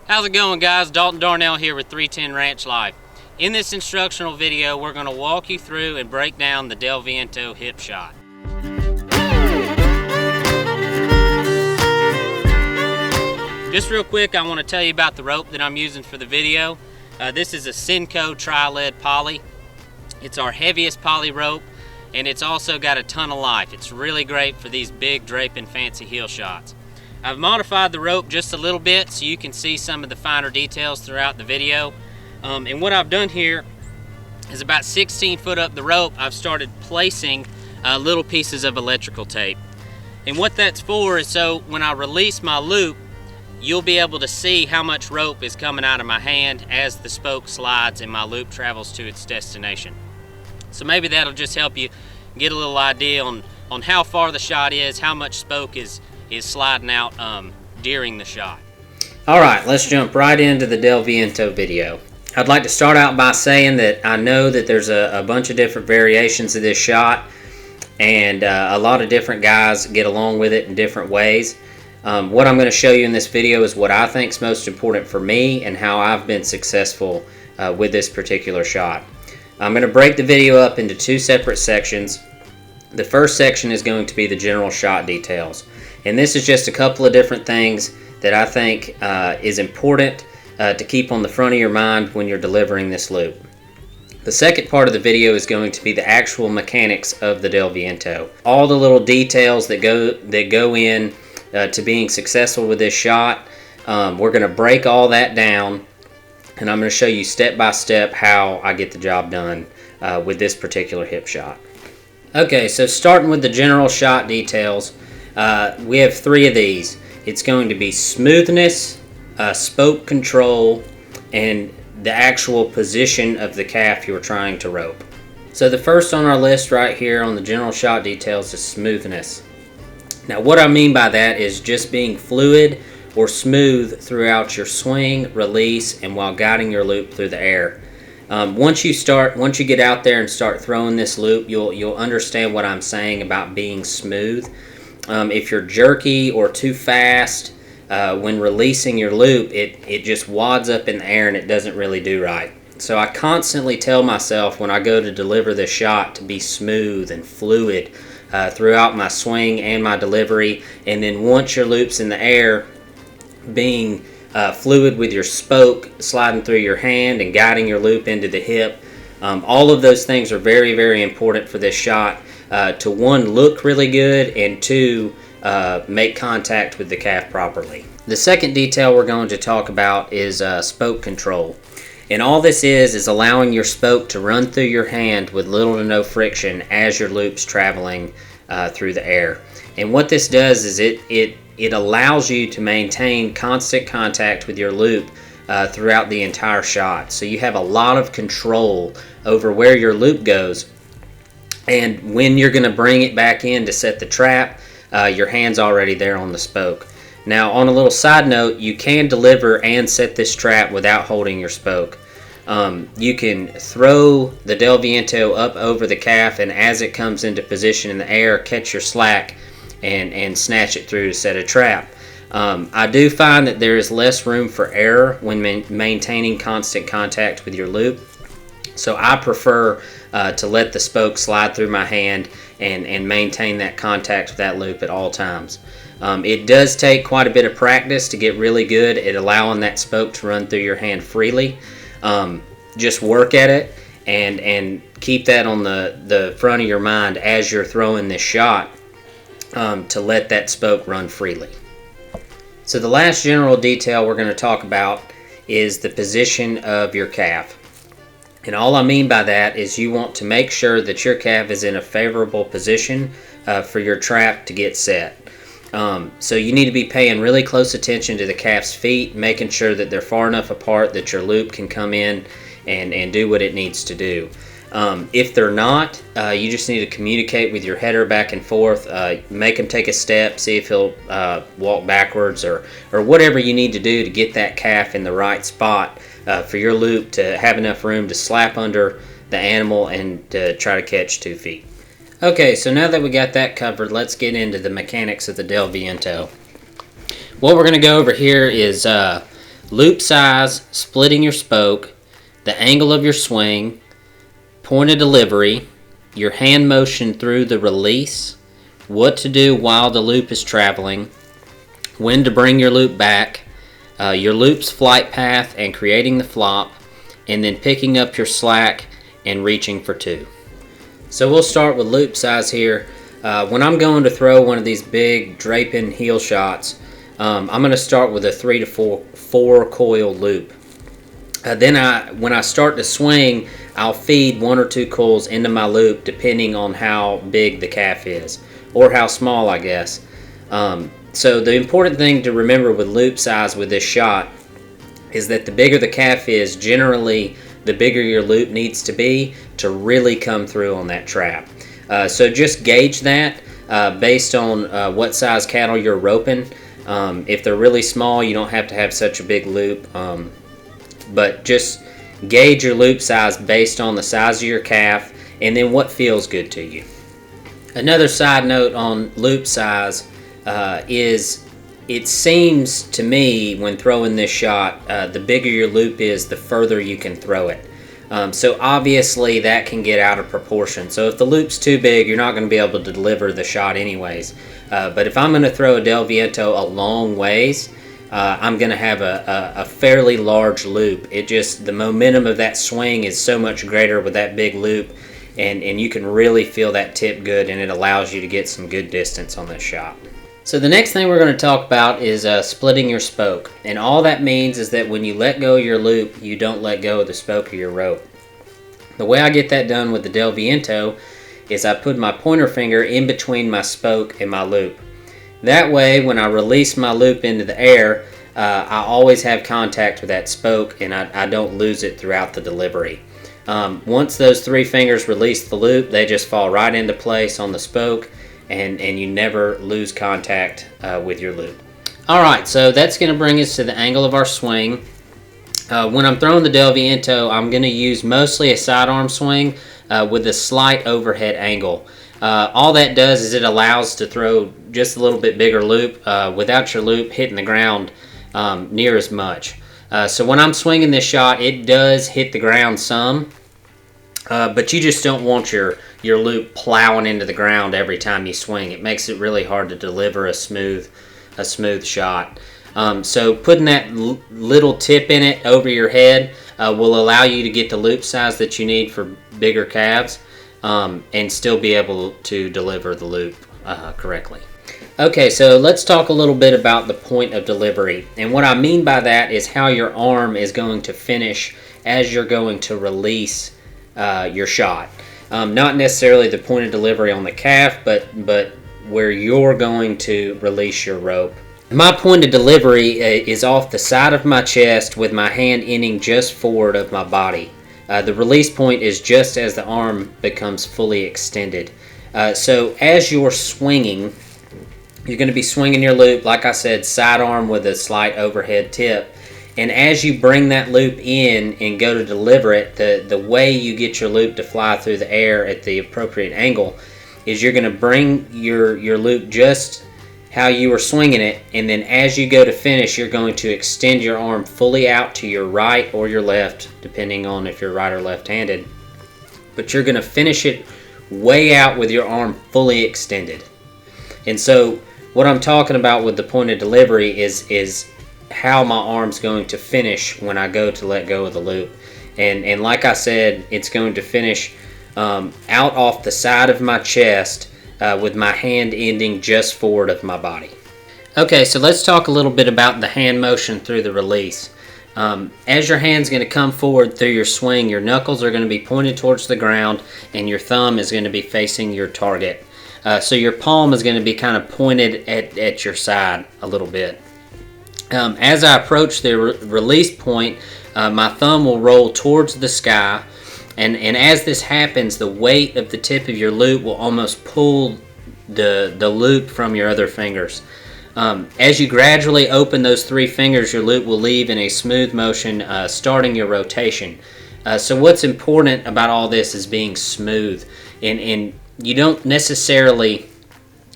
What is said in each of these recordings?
How's it going, guys? Dalton Darnell here with 310 Ranch Life. In this instructional video, we're going to walk you through and break down the Viento hip shot. Just real quick, I want to tell you about the rope that I'm using for the video. This is a Senko tri-lead poly. It's our heaviest poly rope, and it's also got a ton of life. It's really great for these big draping fancy heel shots. I've modified the rope just a little bit so you can see some of the finer details throughout the video. And what I've done here is about 16 foot up the rope, I've started placing little pieces of electrical tape. And what that's for is so when I release my loop, you'll be able to see how much rope is coming out of my hand as the spoke slides and my loop travels to its destination. So maybe that'll just help you get a little idea on how far the shot is, how much spoke is sliding out during the shot. Alright, let's jump right into the Viento video. I'd like to start out by saying that I know that there's a bunch of different variations of this shot, and a lot of different guys get along with it in different ways. What I'm going to show you in this video is what I think is most important for me and how I've been successful with this particular shot. I'm going to break the video up into two separate sections. The first section is going to be the general shot details. And this is just a couple of different things that I think is important to keep on the front of your mind when you're delivering this loop. The second part of the video is going to be the actual mechanics of the Viento. All the little details that go in to being successful with this shot. We're going to break all that down, and I'm going to show you step by step how I get the job done with this particular hip shot. Okay, so starting with the general shot details, we have three of these. It's going to be smoothness, spoke control, and the actual position of the calf you're trying to rope. So the first on our list right here on the general shot details is smoothness. Now what I mean by that is just being fluid or smooth throughout your swing, release, and while guiding your loop through the air. Once you get out there and start throwing this loop, you'll understand what I'm saying about being smooth. If you're jerky or too fast when releasing your loop, it just wads up in the air and it doesn't really do right. So I constantly tell myself when I go to deliver this shot to be smooth and fluid throughout my swing and my delivery, and then once your loop's in the air, being fluid with your spoke sliding through your hand and guiding your loop into the hip. All of those things are very, very important for this shot to one, look really good, and two, make contact with the calf properly. The second detail we're going to talk about is spoke control. And all this is allowing your spoke to run through your hand with little to no friction as your loop's traveling through the air. And what this does is it allows you to maintain constant contact with your loop throughout the entire shot. So you have a lot of control over where your loop goes. And when you're going to bring it back in to set the trap, your hand's already there on the spoke. Now, on a little side note, you can deliver and set this trap without holding your spoke. You can throw the Viento up over the calf, and as it comes into position in the air, catch your slack and snatch it through to set a trap. I do find that there is less room for error when maintaining constant contact with your loop. So I prefer to let the spoke slide through my hand and maintain that contact with that loop at all times. It does take quite a bit of practice to get really good at allowing that spoke to run through your hand freely. Just work at it and keep that on the front of your mind as you're throwing this shot to let that spoke run freely. So the last general detail we're going to talk about is the position of your calf. And all I mean by that is you want to make sure that your calf is in a favorable position for your trap to get set. So you need to be paying really close attention to the calf's feet, making sure that they're far enough apart that your loop can come in and do what it needs to do. If they're not, you just need to communicate with your header back and forth, make him take a step, see if he'll walk backwards or whatever you need to do to get that calf in the right spot for your loop to have enough room to slap under the animal and to try to catch 2 feet. Okay, so now that we got that covered, let's get into the mechanics of the Viento. What we're going to go over here is loop size, splitting your spoke, the angle of your swing, point of delivery, your hand motion through the release, what to do while the loop is traveling, when to bring your loop back, your loop's flight path and creating the flop, and then picking up your slack and reaching for 2. So we'll start with loop size here. When I'm going to throw one of these big draping heel shots, I'm going to start with a 3 to 4 coil loop. Then when I start to swing, I'll feed 1 or 2 coils into my loop depending on how big the calf is, or how small, I guess. So the important thing to remember with loop size with this shot is that the bigger the calf is, generally the bigger your loop needs to be to really come through on that trap. So just gauge that based on what size cattle you're roping. If they're really small, you don't have to have such a big loop, but just gauge your loop size based on the size of your calf and then what feels good to you. Another side note on loop size is it seems to me when throwing this shot, the bigger your loop is, the further you can throw it. So obviously that can get out of proportion. So if the loop's too big, you're not going to be able to deliver the shot anyways. But if I'm going to throw a Del Viento a long ways, I'm going to have a fairly large loop. The momentum of that swing is so much greater with that big loop, and you can really feel that tip good, and it allows you to get some good distance on this shot. So the next thing we're going to talk about is splitting your spoke. And all that means is that when you let go of your loop, you don't let go of the spoke of your rope. The way I get that done with the Del Viento is I put my pointer finger in between my spoke and my loop. That way, when I release my loop into the air, I always have contact with that spoke and I don't lose it throughout the delivery. Once those 3 fingers release the loop, they just fall right into place on the spoke, and you never lose contact with your loop. Alright, so that's going to bring us to the angle of our swing. When I'm throwing the Del Viento, I'm going to use mostly a sidearm swing with a slight overhead angle. All that does is it allows to throw just a little bit bigger loop without your loop hitting the ground near as much. So when I'm swinging this shot, it does hit the ground some, but you just don't want your loop plowing into the ground every time you swing. It makes it really hard to deliver a smooth shot. So putting that little tip in it over your head will allow you to get the loop size that you need for bigger calves and still be able to deliver the loop correctly. Okay, so let's talk a little bit about the point of delivery. And what I mean by that is how your arm is going to finish as you're going to release your shot. Not necessarily the point of delivery on the calf, but where you're going to release your rope. My point of delivery is off the side of my chest with my hand ending just forward of my body. The release point is just as the arm becomes fully extended. So as you're swinging, you're going to be swinging your loop, like I said, sidearm with a slight overhead tip. And as you bring that loop in and go to deliver it, the way you get your loop to fly through the air at the appropriate angle is you're going to bring your loop just how you were swinging it, and then as you go to finish, you're going to extend your arm fully out to your right or your left, depending on if you're right or left-handed. But you're going to finish it way out with your arm fully extended. And so what I'm talking about with the point of delivery is how my arm's going to finish when I go to let go of the loop. And like I said, it's going to finish out off the side of my chest with my hand ending just forward of my body. Okay, so let's talk a little bit about the hand motion through the release. As your hand's going to come forward through your swing, your knuckles are going to be pointed towards the ground and your thumb is going to be facing your target. So your palm is going to be kind of pointed at your side a little bit. As I approach the release point, my thumb will roll towards the sky, and as this happens, the weight of the tip of your loop will almost pull the loop from your other fingers. As you gradually open those 3 fingers, your loop will leave in a smooth motion, starting your rotation. So what's important about all this is being smooth, and you don't necessarily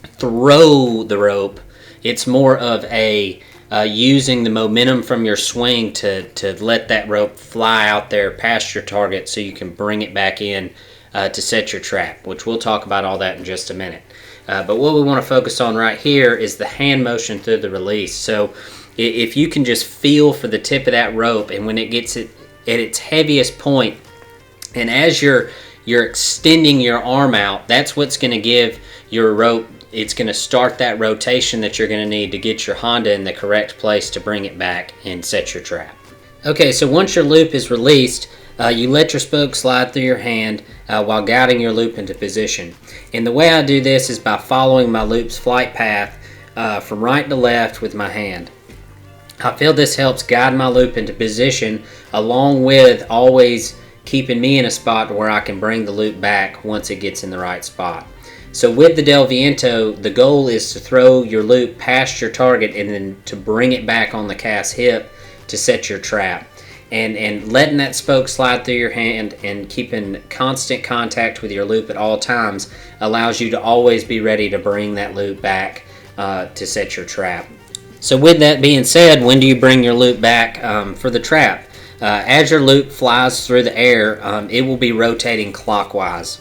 throw the rope. It's more of a using the momentum from your swing to let that rope fly out there past your target so you can bring it back in to set your trap, which we'll talk about all that in just a minute. But what we want to focus on right here is the hand motion through the release. So if you can just feel for the tip of that rope, and when it gets at its heaviest point, and as you're extending your arm out, that's what's going to give your rope, it's going to start that rotation that you're going to need to get your Honda in the correct place to bring it back and set your trap. Okay, so once your loop is released, you let your spoke slide through your hand while guiding your loop into position. And the way I do this is by following my loop's flight path from right to left with my hand. I feel this helps guide my loop into position, along with always keeping me in a spot where I can bring the loop back once it gets in the right spot. So with the Del Viento, the goal is to throw your loop past your target and then to bring it back on the cast hip to set your trap. And letting that spoke slide through your hand and keeping constant contact with your loop at all times allows you to always be ready to bring that loop back to set your trap. So with that being said, when do you bring your loop back for the trap? As your loop flies through the air, it will be rotating clockwise.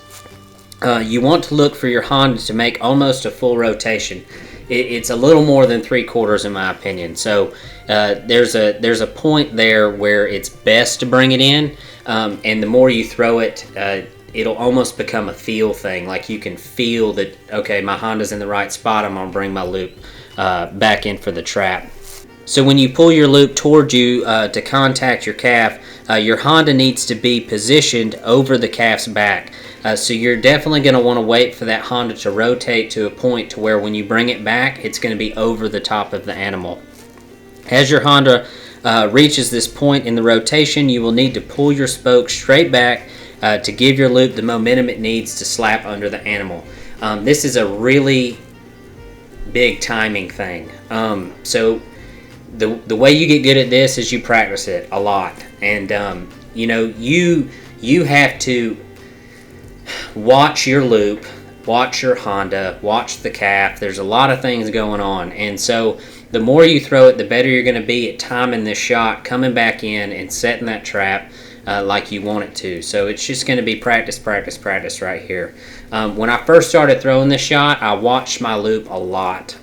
You want to look for your Honda to make almost a full rotation. It's a little more than 3/4 in my opinion. So there's a point there where it's best to bring it in, and the more you throw it, it'll almost become a feel thing. Like you can feel that, okay, my Honda's in the right spot, I'm gonna bring my loop back in for the trap. So when you pull your loop towards you to contact your calf, your Honda needs to be positioned over the calf's back. So you're definitely going to want to wait for that Honda to rotate to a point to where when you bring it back, it's going to be over the top of the animal. As your Honda reaches this point in the rotation, you will need to pull your spoke straight back to give your loop the momentum it needs to slap under the animal. This is a really big timing thing. So the way you get good at this is you practice it a lot, and you have to watch your loop, watch your Honda, watch the calf. There's a lot of things going on, and so the more you throw it, the better you're going to be at timing this shot, coming back in and setting that trap like you want it to. So it's just going to be practice, practice, practice right here. When I first started throwing this shot, I watched my loop a lot.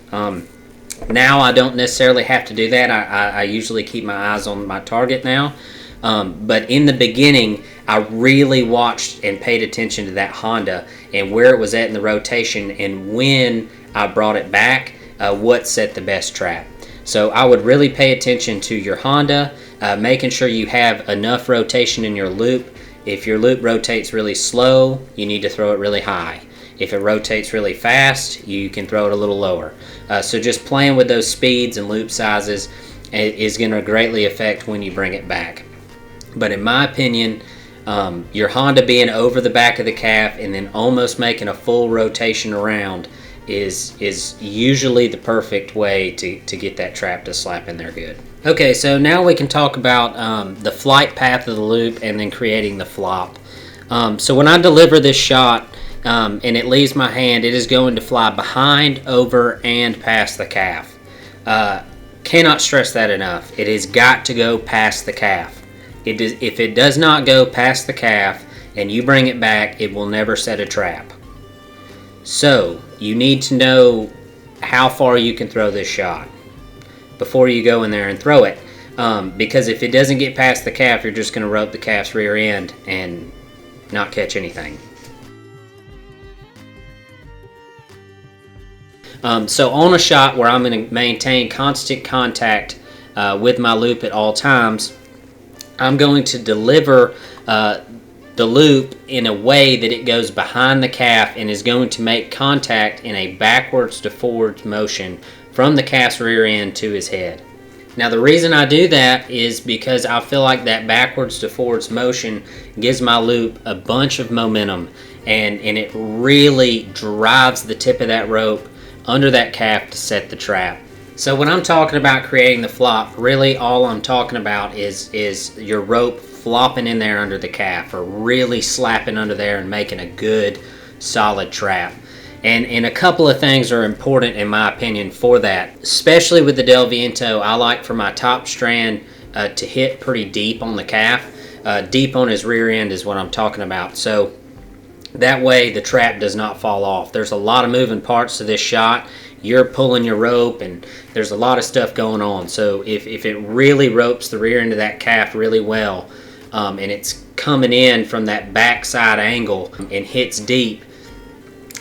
Now I don't necessarily have to do that. I usually keep my eyes on my target now. But in the beginning, I really watched and paid attention to that Honda and where it was at in the rotation, and when I brought it back, what set the best trap. So I would really pay attention to your Honda, making sure you have enough rotation in your loop. If your loop rotates really slow, you need to throw it really high. If it rotates really fast, you can throw it a little lower. So just playing with those speeds and loop sizes is going to greatly affect when you bring it back. But in my opinion, your Honda being over the back of the calf and then almost making a full rotation around is usually the perfect way to get that trap to slap in there good. Okay, so now we can talk about the flight path of the loop and then creating the flop. So when I deliver this shot and it leaves my hand, it is going to fly behind, over, and past the calf. Cannot stress that enough. It has got to go past the calf. If it does not go past the calf and you bring it back, it will never set a trap. So you need to know how far you can throw this shot before you go in there and throw it, because if it doesn't get past the calf, you're just going to rope the calf's rear end and not catch anything. So on a shot where I'm going to maintain constant contact with my loop at all times, I'm going to deliver the loop in a way that it goes behind the calf and is going to make contact in a backwards to forwards motion from the calf's rear end to his head. Now the reason I do that is because I feel like that backwards to forwards motion gives my loop a bunch of momentum, and it really drives the tip of that rope under that calf to set the trap. So when I'm talking about creating the flop, really all I'm talking about is your rope flopping in there under the calf, or really slapping under there and making a good solid trap. And a couple of things are important in my opinion for that. Especially with the Viento, I like for my top strand to hit pretty deep on the calf. Deep on his rear end is what I'm talking about. So that way the trap does not fall off. There's a lot of moving parts to this shot. You're pulling your rope and there's a lot of stuff going on. So if it really ropes the rear end of that calf really well, and it's coming in from that backside angle and hits deep,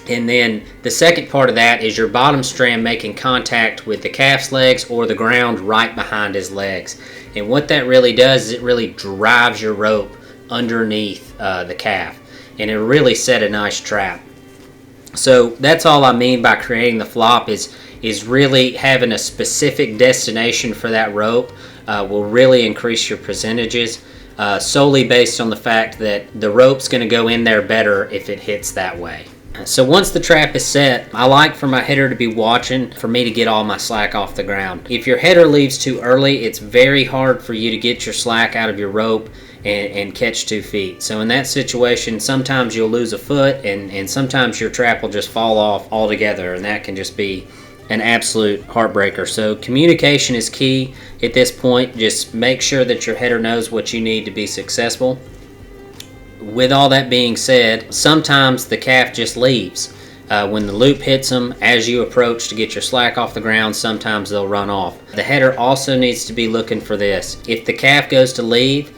and then the second part of that is your bottom strand making contact with the calf's legs or the ground right behind his legs. And what that really does is it really drives your rope underneath the calf, and it really set a nice trap. So that's all I mean by creating the flop is really having a specific destination for that rope will really increase your percentages, solely based on the fact that the rope's going to go in there better if it hits that way. So once the trap is set, I like for my header to be watching for me to get all my slack off the ground. If your header leaves too early, it's very hard for you to get your slack out of your rope and catch 2 feet. So in that situation, sometimes you'll lose a foot and sometimes your trap will just fall off altogether, and that can just be an absolute heartbreaker. So communication is key at this point. Just make sure that your header knows what you need to be successful. With all that being said, sometimes the calf just leaves. When the loop hits them as you approach to get your slack off the ground, sometimes they'll run off. The header also needs to be looking for this. If the calf goes to leave,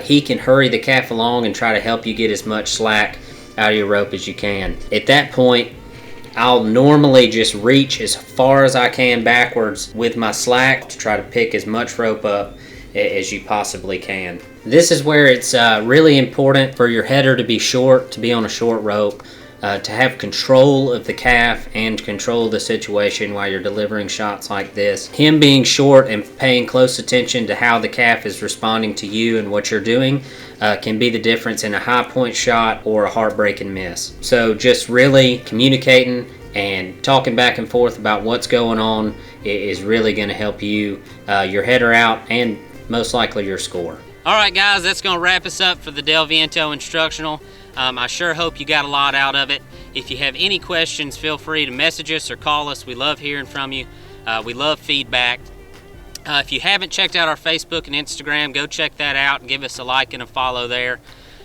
he can hurry the calf along and try to help you get as much slack out of your rope as you can. At that point, I'll normally just reach as far as I can backwards with my slack to try to pick as much rope up as you possibly can. This is where it's really important for your header to be short, to be on a short rope, to have control of the calf and control of the situation while you're delivering shots like this. Him being short and paying close attention to how the calf is responding to you and what you're doing can be the difference in a high point shot or a heartbreaking miss. So just really communicating and talking back and forth about what's going on is really going to help you, your header out, and most likely your score. Alright guys, that's going to wrap us up for the Viento Instructional. I sure hope you got a lot out of it. If you have any questions, feel free to message us or call us. We love hearing from you. We love feedback. If you haven't checked out our Facebook and Instagram, go check that out and give us a like and a follow there.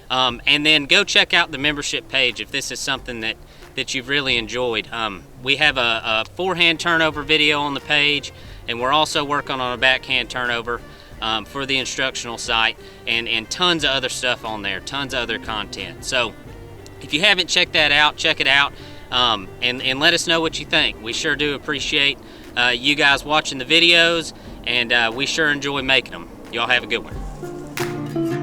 And then go check out the membership page if this is something that you've really enjoyed. We have a forehand turnover video on the page, and we're also working on a backhand turnover for the instructional site, and tons of other stuff on there, tons of other content. So if you haven't checked that out, check it out, and let us know what you think. We sure do appreciate you guys watching the videos, and we sure enjoy making them. Y'all have a good one.